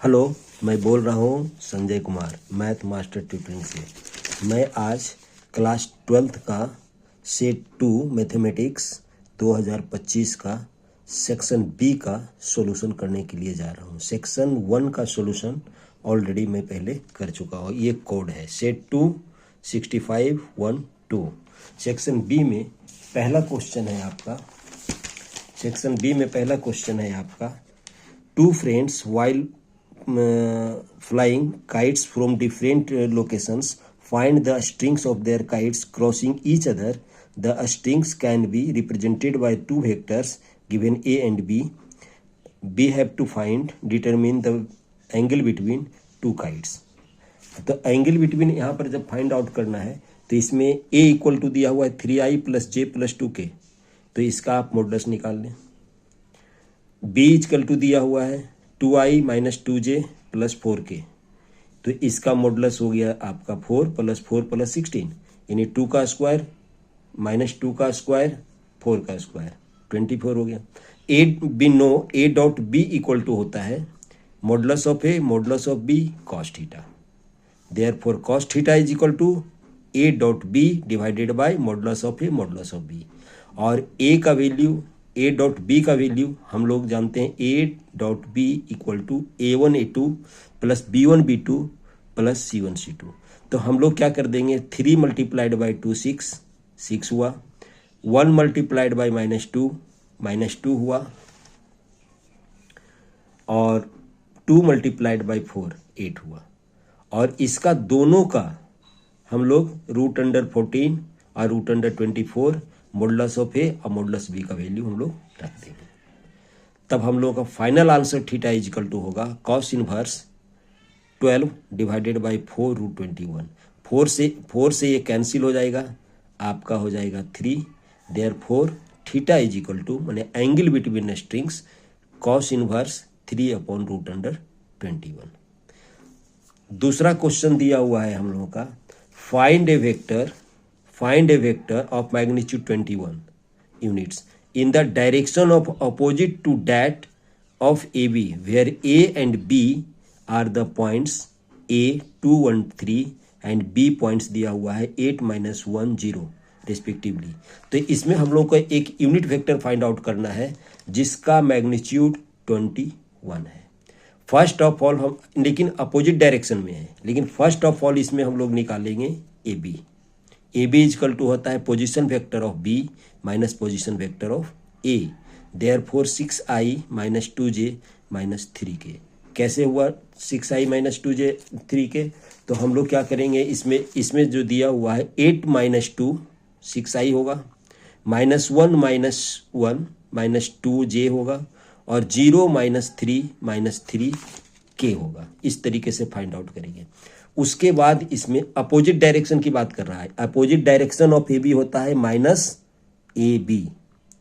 Hello, मैं बोल रहा हूँ Sanjay Kumar, math master tutoring से। मैं आज क्लास 12th का सेट 2 मैथमेटिक्स 2025 का सेक्शन बी का सॉल्यूशन करने के लिए जा रहा हूँ। सेक्शन 1 का सॉल्यूशन ऑलरेडी मैं पहले कर चुका हूँ। ये कोड है सेट 2 6512। सेक्शन बी में पहला क्वेश्चन है आपका। सेक्शन बी में पहला क्वेश्चन है आपका, two friends while flying kites from different locations find the strings of their kites crossing each other. The strings can be represented by two vectors given a and b. We have to determine the angle between two kites. तो angle between यहाँ पर जब find out करना है तो इसमें a equal to दिया हुआ है 3i + j + 2k, तो इसका आप मॉडुलस निकाल लें। b इक्वल टू दिया हुआ है 2i - 2j + 4k, तो इसका मॉडुलस हो गया आपका 4 + 4 + 16, यानी 2 का स्क्वायर - 2 का स्क्वायर 4 का स्क्वायर 24 हो गया। A B no a dot B equal to होता है modulus of a modulus of b cos theta. Therefore cos theta is equal to a dot B divided by modulus of a modulus of b। और a का value a dot B का value हम लोग जानते हैं, a dot B equal to a1 a2 + b1 b2 + c1 c2। तो हम लोग क्या कर देंगे, 3 × 2 6 हुआ, 1 × -2 हुआ, और 2 × 4 8 हुआ। और इसका दोनों का हम लोग √14 और √24 मॉडुलस ऑफ ए और मॉडुलस बी का वैल्यू हम लोग रख देंगे। तब हम लोग का final answer theta is equal to होगा cos इनवर्स 12 डिवाइडेड बाय 4 √21। 4 से ये कैंसिल हो जाएगा, आपका हो जाएगा 3। Therefore theta is equal to माने angle between strings cos inverse 3/√21। दूसरा क्वेश्चन दिया हुआ है हम लोगों का, find a vector of magnitude 21 units in the direction of opposite to that of AB, where A and B are the points A 2 1 3 and B points दिया हुआ है 8 -1 0 रेस्पेक्टिवली। तो इसमें हम लोग को एक यूनिट वेक्टर फाइंड आउट करना है जिसका मैग्नीट्यूड 21 है। फर्स्ट ऑफ ऑल हम, लेकिन अपोजिट डायरेक्शन में है, लेकिन फर्स्ट ऑफ ऑल इसमें हम लोग निकालेंगे ए बी इक्वल टू होता है position vector of B minus position vector of A. Therefore 6i - 2j - 3k। कैसे हुआ 6i - 2j 3k? तो हम लोग क्या करेंगे, इसमें जो दिया हुआ है 8 - 2 6i होगा, -1 - 1 - 2j होगा, और 0 - 3 - 3k होगा। इस तरीके से फाइंड आउट करेंगे। उसके बाद इसमें अपोजिट डायरेक्शन की बात कर रहा है। Opposite direction of A B होता है -AB,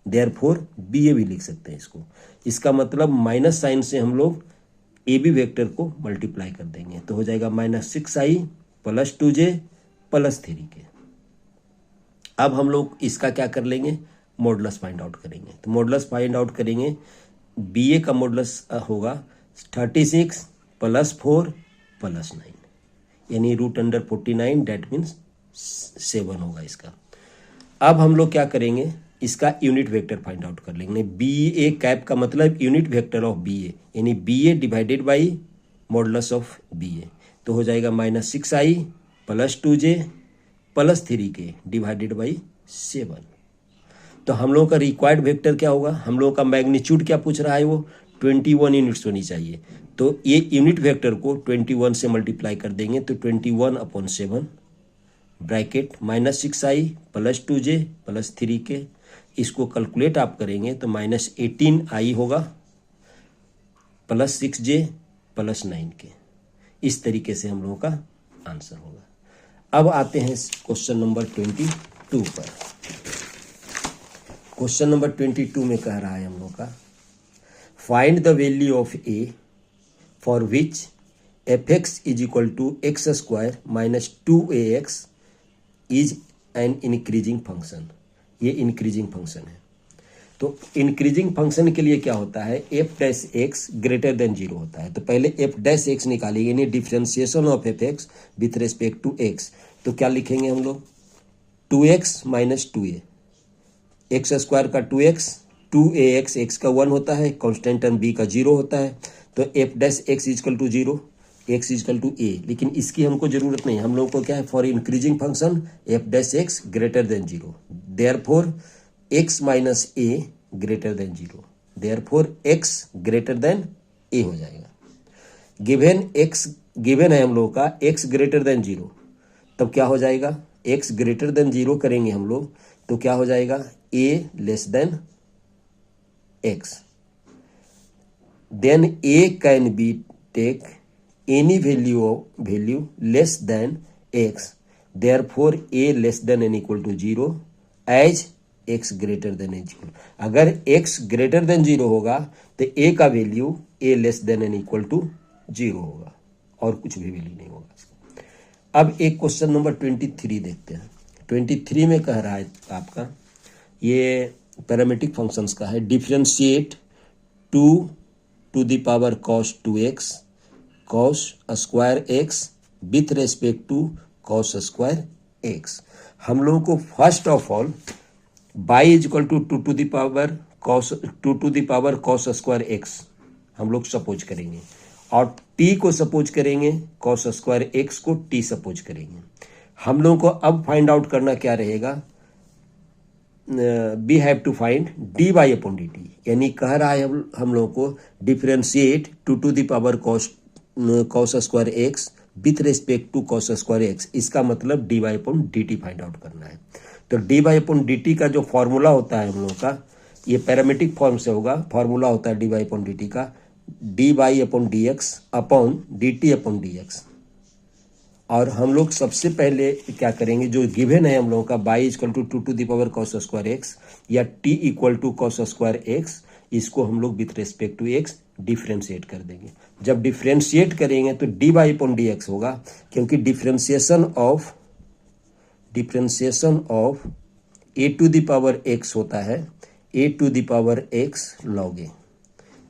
देयरफॉर BA भी लिख सकते हैं इसको। इसका मतलब माइनस साइन से हम लोग AB वेक्टर को मल्टीप्लाई कर देंगे, तो हो जाएगा -6i + 2j + 3k। अब हम लोग इसका क्या कर लेंगे, मॉडुलस फाइंड आउट करेंगे। तो मॉडुलस फाइंड आउट करेंगे, BA का मॉडुलस होगा 36 + 4 + 9, यानी √49, डेट मीन्स 7 होगा इसका। अब हम लोग क्या करेंगे, इसका यूनिट वेक्टर फाइंड आउट कर लेंगे। BA कैप का मतलब यूनिट वेक्टर ऑफ BA, यानी BA divided by modulus of BA, तो हो जाएगा -6i + 2j + 3k divided by 7। तो हम लोग का रिक्वायर्ड वेक्टर क्या होगा, हम लोग का मैग्नीट्यूड क्या पूछ रहा है, वो 21 यूनिट्स होनी चाहिए। तो ये यूनिट वेक्टर को 21 से मल्टीप्लाई कर देंगे, तो 21/7 ब्रैकेट -6i + 2j + 3k। इसको कैलकुलेट आप करेंगे तो -18i होगा +6j + 9k। इस तरीके से हम लोगों का आंसर होगा। अब आते हैं क्वेश्चन नंबर 22 पर। क्वेश्चन नंबर 22 में कह रहा है हम लोग का, find the value of A for which fx is equal to x² - 2ax is an increasing function. ये इंक्रीजिंग फंक्शन है। तो इंक्रीजिंग फंक्शन के लिए क्या होता है, F dash X greater than 0 होता है। तो पहले एफ डैश एक्स निकालेंगे, यानी differentiation of F X with respect to X. तो क्या लिखेंगे हम लोग, 2x minus 2a, x square का 2x, 2ax, एक्स का 1 होता है, कॉन्स्टेंट टर्म b का 0 होता है। तो F dash X is equal to 0, X is equal to a। लेकिन इसकी हमको जरूरत नहीं, हम लोग को क्या है, for increasing function F dash X greater than 0, therefore x minus a greater than 0, therefore x greater then a हो जाएगा। गिवन x गिवन है हम लोग का x ग्रेटर देन 0, तब क्या हो जाएगा, x ग्रेटर देन 0 करेंगे हम लोग तो क्या हो जाएगा, a less than x, then a can be take any value less than x, therefore a less than and equal to 0 as x greater than and equal. अगर x ग्रेटर देन 0 होगा तो a का value a less than and equal to 0 होगा, और कुछ भी value नहीं होगा इसका। अब एक क्वेश्चन नंबर 23 देखते हैं। 23 में कह रहा है आपका, ये पैरामीट्रिक फंक्शंस का है, differentiate 2 to the power cos 2x cos square x with respect to cos square x। हम लोगों को first of all y is equal to 2 to the power cos square x हम लोग सपोज करेंगे, और t को सपोज करेंगे, cos स्क्वायर x को t सपोज करेंगे। हम लोगों को अब फाइंड आउट करना क्या रहेगा, we have to find D Y upon D T, यानी कह रहा है हम लोगों को differentiate 2 to the power cos square X with respect to cos square X. इसका मतलब D Y upon D T find out करना है। तो D Y upon D T का जो फॉर्मूला होता है हम लोग का, ये पैरामीट्रिक फॉर्म से होगा, फॉर्मूला होता है d Y upon D T का, d Y upon D x upon D t upon D x. और हम लोग सबसे पहले क्या करेंगे, जो गिवन है हम लोगों का y equal to 2 to the power cos square X या t equal to cos square X, इसको हम लोग with respect to x differentiate कर देंगे। जब डिफ्रेंशिएट करेंगे तो D Y upon D X होगा, क्योंकि differentiation of a to the power x होता है a to the power x log a।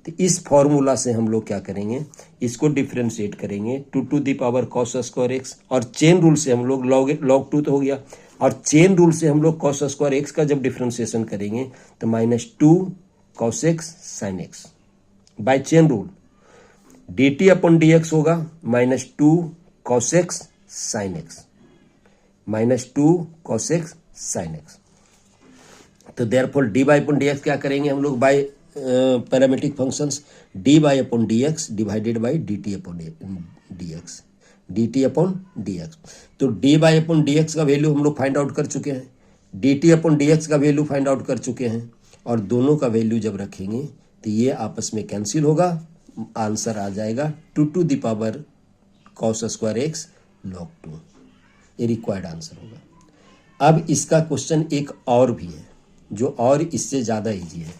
तो इस फॉर्मूला से हम लोग क्या करेंगे, इसको डिफ्रेंशिएट करेंगे 2 to the power cos square X, और चेन रूल से हम लोग log 2 तो हो गया, और चेन रूल से हम लोग cos स्क्वायर एक्स का जब डिफ्रेंशिएशन करेंगे तो -2 cos x sin x by chain rule, dt upon dx होगा -2 cos x sin x, -2 cos x sin x। तो therefore D Y upon D x क्या करेंगे हम लोग, by parametric functions, d Y upon D x divided by d t upon D x, d t upon D x. तो D Y upon D x का value हम लोग find out कर चुके हैं, d t upon D x का value find out कर चुके हैं, और दोनों का वैल्यू जब रखेंगे तो ये आपस में कैंसिल होगा, आंसर आ जाएगा 2 to the power cos square X log 2, ये रिक्वायर्ड आंसर होगा। अब इसका क्वेश्चन एक और भी है जो और इससे ज़्यादा ईजी है,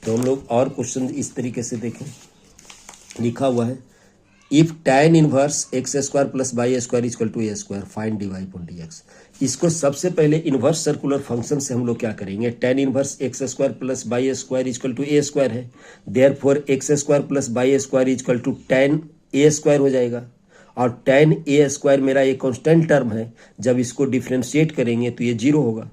तो हम लोग और क्वेश्चन इस तरीके से देखें। लिखा हुआ है, if tan inverse x square plus Y square equal to A square find D Y upon D X. इसको सबसे पहले इनवर्स सर्कुलर फंक्शन से हम लोग क्या करेंगे, tan inverse x square plus Y square equal to A square है, therefore x square plus Y square equal to tan a square हो जाएगा, और tan ए स्क्वायर मेरा ये कांस्टेंट टर्म है, जब इसको डिफ्रेंशिएट करेंगे तो ये 0 होगा।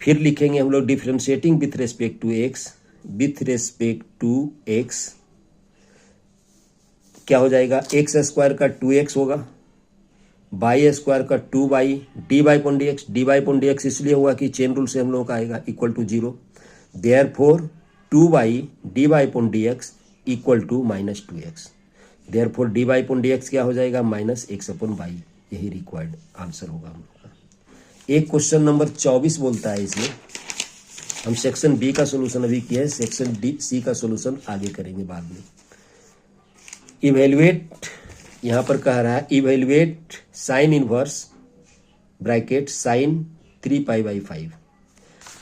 फिर लिखेंगे हम लोग differentiating with respect to X, with respect to X क्या हो जाएगा, एक्स स्क्वायर का 2x होगा, वाई स्क्वायर का 2y, D Y upon D x, D Y upon D X इसलिए हुआ कि चेन रूल से हम लोगों का आएगा equal to 0, therefore 2y D Y upon D X equal to -2x, therefore D Y upon D x क्या हो जाएगा, -x अपॉन वाई। यही रिक्वायर्ड आंसर होगा हम लोग का। एक क्वेश्चन नंबर 24 बोलता है, इसमें हम सेक्शन बी का सोल्यूशन अभी किया है, सेक्शन डी सी का सोल्यूशन आगे करेंगे बाद में। इवेल्युएट, यहाँ पर कह रहा है evaluate sine inverse bracket sine 3π/5।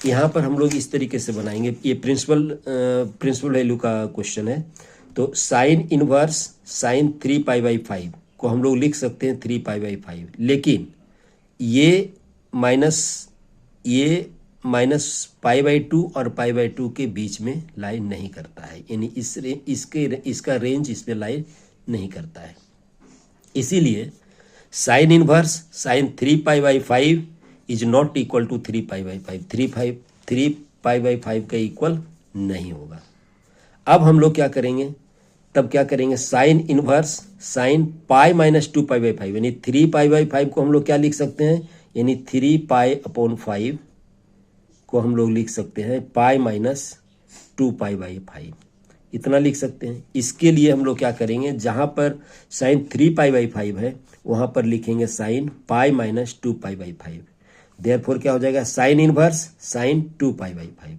यहाँ पर हम लोग इस तरीके से बनाएंगे, ये प्रिंसिपल वैल्यू का क्वेश्चन है। तो साइन इनवर्स साइन 3π/5 को हम लोग लिख सकते हैं 3π/5, लेकिन ये माइनस ये माइनस पाई बाई 2 और पाई बाई 2 के बीच में लाई नहीं करता है, यानी इसका रेंज इसमें लाई नहीं करता है। इसीलिए sine inverse sine 3 pi by 5 is not equal to 3 pi by 5, 3 pi by 5 का इक्वल नहीं होगा। अब हम लोग क्या करेंगे, तब क्या करेंगे, sign inverse sine pi minus 2 pi by 5, यानी 3 पाई बाई 5 को हम लोग क्या लिख सकते हैं, यानी 3 पाई अपॉन 5 को हम लोग लिख सकते हैं पाई माइनस 2 पाई बाई 5, इतना लिख सकते हैं। इसके लिए हम लोग क्या करेंगे, जहाँ पर साइन 3 पाई बाई 5 है वहाँ पर लिखेंगे sine pi minus 2 pi by 5। Therefore क्या हो जाएगा, sign inverse sign 2 pi by 5,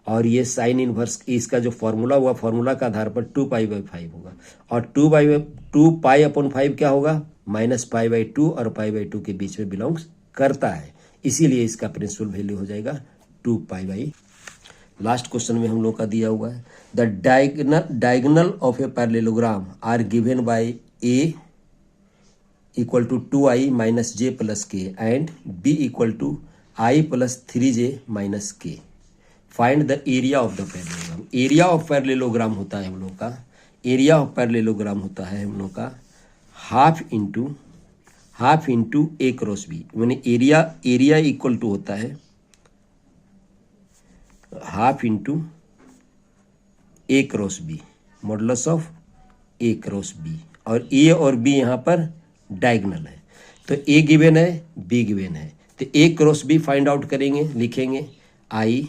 और ये साइन इनवर्स इसका जो फॉर्मूला हुआ, फॉर्मूला का आधार पर 2 पाई बाई 5 होगा, और 2 पाई अपॉन 5 क्या होगा, माइनस पाई बाई 2 और पाई बाई 2 के बीच में बिलोंग्स करता है, इसीलिए इसका प्रिंसिपल वैल्यू हो जाएगा 2 पाई बाई। लास्ट क्वेश्चन में हम लोग का दिया हुआ है, the diagonal of a parallelogram are given by a equal to 2i minus j plus k and b equal to i plus 3j minus k. Find the area of the parallelogram. Area of parallelogram होता है हम लोग का, area of parallelogram होता है हम लोग का half into A cross B, यानी एरिया इक्वल टू होता है half into A cross B, modulus of A cross B, और ए और बी यहाँ पर डायगोनल है, तो ए गिवन है बी गिवन है, तो A cross B find out करेंगे, लिखेंगे आई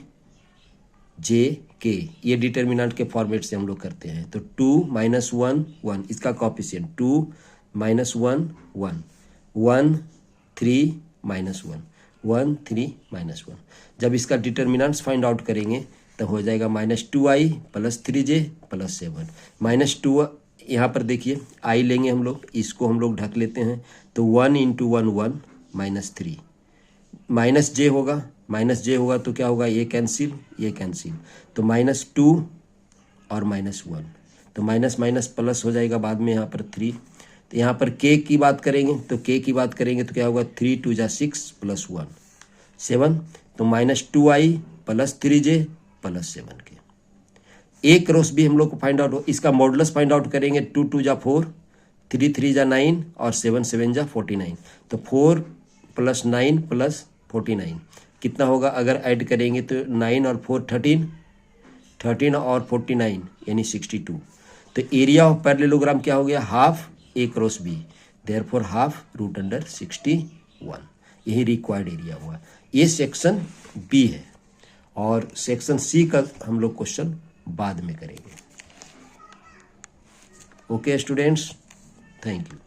जे के, ये डिटर्मिनेंट के फॉर्मेट से हम लोग करते हैं। तो 2 माइनस 1 1, इसका कॉफिशिएंट 2 माइनस 1 1 1 3 माइनस 1 1 3 माइनस 1। जब इसका डिटर्मिनेंट्स फाइंड आउट करेंगे तो हो जाएगा minus 2i plus 3j plus 7। Minus 2 यहाँ पर देखिए आई लेंगे हम लोग, इसको हम लोग ढक लेते हैं, तो 1 इंटू 1 1 माइनस 3, माइनस जे होगा तो क्या होगा, ये कैंसिल, तो माइनस 2 और माइनस 1, तो माइनस माइनस प्लस हो जाएगा बाद में यहाँ पर 3। तो यहाँ पर k की बात करेंगे तो क्या होगा, 3 2 जा 6 प्लस 1 7, तो minus 2i plus 3j plus 7 के। ए क्रॉस बी हम लोग को फाइंड आउट हो, इसका मॉडुलस फाइंड आउट करेंगे, 2 2 जा 4 3 3 जा 9 और 7 7 जा 49, तो 4 प्लस 9 प्लस 49 कितना होगा, अगर ऐड करेंगे तो 9 और 4 13 और 49 यानी 62। तो एरिया ऑफ पैरेललोग्राम क्या हो गया, half a cross b, therefore half root under 61, यही रिक्वायर्ड एरिया हुआ। ये सेक्शन बी है, और सेक्शन सी का हम लोग क्वेश्चन बाद में करेंगे। Okay students, thank you.